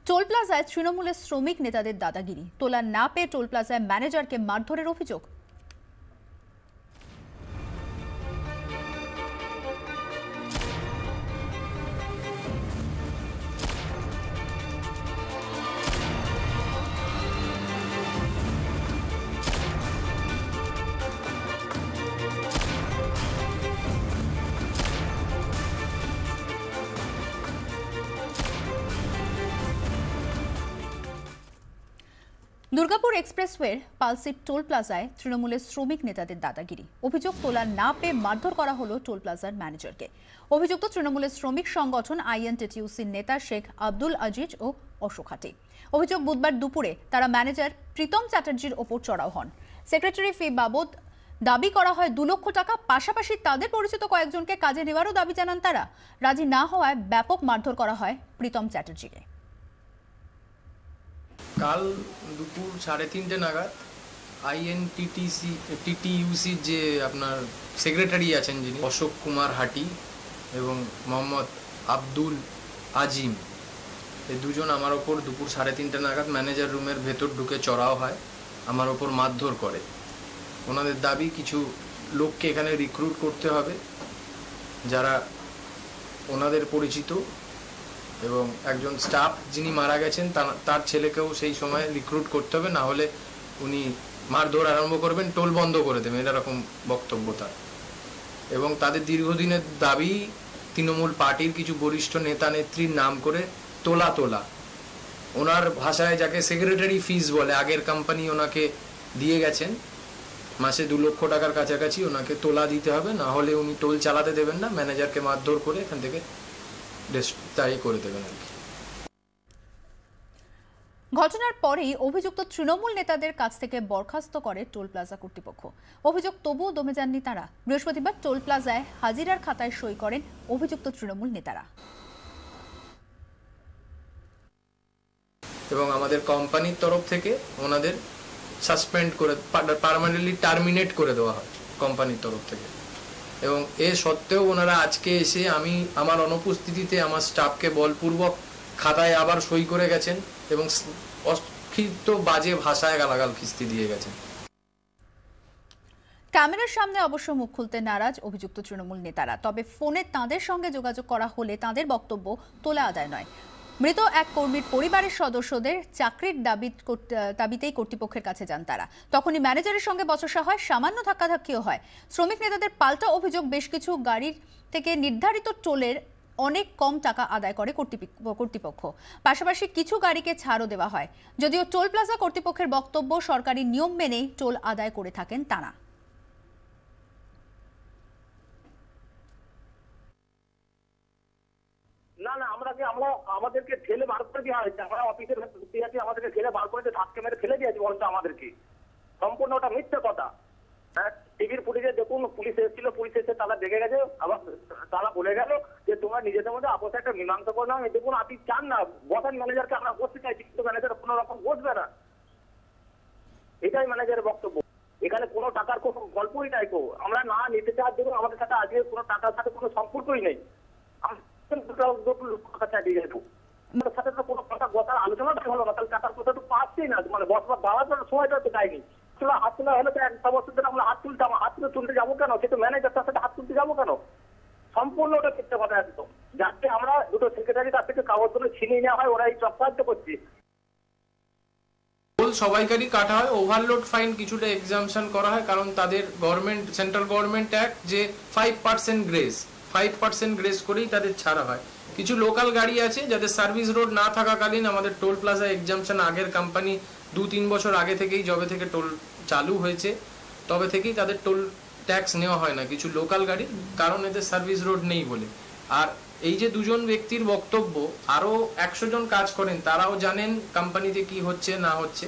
Toll প্লাজায় তৃণমূলের শ্রমিক নেতাদের দাদাগিরি, তোলা না পেয়ে টোল প্লাজায় ম্যানেজারকে মারধরের অভিযোগ। দুর্গাপুর এক্সপ্রেসওয়ের পালসিট টোল প্লাজায় তৃণমূলের শ্রমিক নেতাদের দাদাগিরি, অভিযোগ তোলা না পেয়ে মারধর করা হলো টোল প্লাজার ম্যানেজারকে। অভিযুক্ত তৃণমূলের শ্রমিক সংগঠন আইএনটিটিউসির নেতা শেখ আব্দুল আজিজ ও অশোক হাটি। অভিযোগ বুধবার দুপুরে তারা ম্যানেজার প্রীতম চ্যাটার্জির ওপর চড়াও হন। সেক্রেটারি ফি বাবদ দাবি করা হয় 2 লক্ষ টাকা, পাশাপাশি তাদের পরিচিত কয়েকজনকে কাজে নেওয়ারও দাবি জানান তারা। রাজি না হওয়ায় ব্যাপক মারধর করা হয় প্রীতম চ্যাটার্জিকে। কাল দুপুর 3:30 নাগাদ টিটিইউসি যে আপনার সেক্রেটারি আছেন যিনি অশোক কুমার হাটি এবং মোহাম্মদ আব্দুল আজিম, এই দুজন আমার ওপর দুপুর 3:30 নাগাদ ম্যানেজার রুমের ভেতর ঢুকে চড়াও হয়, আমার ওপর মারধর করে। ওনাদের দাবি কিছু লোককে এখানে রিক্রুট করতে হবে যারা ওনাদের পরিচিত, এবং একজন স্টাফ যিনি মারা গেছেন তার ছেলেকেও সেই সময় রিক্রুট করতে হবে, না হলে উনি মারধর আরম্ভ করবেন, টোল বন্ধ করে দেবেন, এরকম বক্তব্য তার। এবং তাদের দীর্ঘদিনের দাবি তৃণমূল পার্টির কিছু বরিষ্ঠ নেতা নেত্রীর নাম করে তোলা ওনার ভাষায় যাকে সেক্রেটারি ফিস বলে, আগের কোম্পানি ওনাকে দিয়ে গেছেন মাসে 2 লক্ষ টাকার কাছাকাছি, ওনাকে তোলা দিতে হবে, না হলে উনি টোল চালাতে দেবেন না, ম্যানেজারকে মারধর করে এখান থেকে তাই করে দেবেন আর কি। ঘটনার পরেই অভিযুক্ত তৃণমূল নেতাদের কাছ থেকে বরখাস্ত করে টোল প্লাজা কর্তৃপক্ষ। অভিযোগ তবুও দমে যাননি তারা। বৃহস্পতিবার টোল প্লাজায় হাজিরার খাতায় সই করেন অভিযুক্ত তৃণমূল নেতারা। এবং আমাদের কোম্পানির তরফ থেকে ওনাদের সাসপেন্ড করে পার্মানেন্টলি টার্মিনেট করে দেওয়া হয় কোম্পানির তরফ থেকে। এবং এ সত্ত্বেও ওনারা আজকে এসে আমার অনুপস্থিতিতে আমার স্টাফকে বলপূর্বক খাতায় আবার সই করে গেছেন এবং অস্ফীত বাজে ভাষায় গালাগাল খিস্তি দিয়ে গেছেন। ক্যামেরার সামনে অবশ্য মুখ খুলতে নারাজ অভিযুক্ত তৃণমূল নেতারা, তবে ফোনে তাঁদের সঙ্গে যোগাযোগ করা হলে তাঁদের বক্তব্য তোলা আদায় নয়। মৃত এক কর্মীর পরিবারের সদস্যদের চাকরির দাবিতেই কর্তৃপক্ষের কাছে যান তারা। তখনই ম্যানেজারের সঙ্গে বচসা হয়, সামান্য ধাক্কাধাক্কিও হয়। শ্রমিক নেতাদের পাল্টা অভিযোগ, বেশ কিছু গাড়ির থেকে নির্ধারিত টোলের অনেক কম টাকা আদায় করে কর্তৃপক্ষ। পাশাপাশি কিছু গাড়িকে ছাড়ও দেওয়া হয়। যদিও টোল প্লাজা কর্তৃপক্ষের বক্তব্য সরকারি নিয়ম মেনেই টোল আদায় করে থাকেন তারা। আমাদেরকে ঠেলে বার করে দেওয়া হয়েছে, আমরা অফিসের আছি, আমাদেরকে ঠেলে বার করে ধাক্কা মেরে ফেলে দিয়েছে বলতো আমাদেরকে। সম্পূর্ণ ওটা মিথ্যে কথা। হ্যাঁ, টিভির ফুটেজে দেখুন, পুলিশ এসেছিল, পুলিশ এসে তারা দেখে গেছে, আবার তারা বলে গেল যে তোমরা নিজেদের মধ্যে আপোষে একটা মীমাংসা করে নাও। দেখুন, আপনি চান না বসান ম্যানেজারকে, আমরা বসতে চাইছি, কিন্তু ম্যানেজার কোনো রকম বসবে না, এটাই ম্যানেজারের বক্তব্য। এখানে কোনো টাকার কোনো গল্পই নাই। আমরা না নিতে চাই, দেখুন আমাদের সাথে আজকে কোনো টাকার সাথে কোনো সম্পর্কই নেই। আলোচনাটাই হলো না, তাহলে টাকার কথা তো পাচ্ছেই না, মানে বসবার দেওয়ার জন্য সময়টা তো দেয়নি। হাত তোলা হলে তো 1 বছর ধরে আমরা হাত তুলতাম, হাত তুলতে যাবো কেন? সে তো ম্যানেজার, তার সাথে হাত তুলতে যাবো কেন? সম্পূর্ণ ওটা মিথ্যে কথা একদম। যাতে আমরা দুটো সেক্রেটারি তার থেকে কাগজগুলো ছিনিয়ে নেওয়া হয়, ওরা এই চক্রান্ত করছে। সবাইকারই কাটা হয়, ওভারলোড ফাইন কিছুটা এক্সামশন করা হয়, কারণ তাদের গভর্নমেন্ট, সেন্ট্রাল গভর্নমেন্ট অ্যাক্ট যে 5% গ্রেস করেই তাদের ছাড়া হয়। কিছু লোকাল গাড়ি আছে যাদের সার্ভিস রোড না থাকাকালীন আমাদের টোল প্লাজা এক্সামশন আগের কোম্পানি 2-3 বছর আগে থেকেই, যবে থেকে টোল চালু হয়েছে তবে থেকেই তাদের টোল ট্যাক্স নেওয়া হয় না কিছু লোকাল গাড়ি, কারণ এদের সার্ভিস রোড নেই বলে। আর এই যে 2 জন ব্যক্তির বক্তব্য, আরো 100 জন কাজ করেন, তারাও জানেন কোম্পানিতে কি হচ্ছে না হচ্ছে।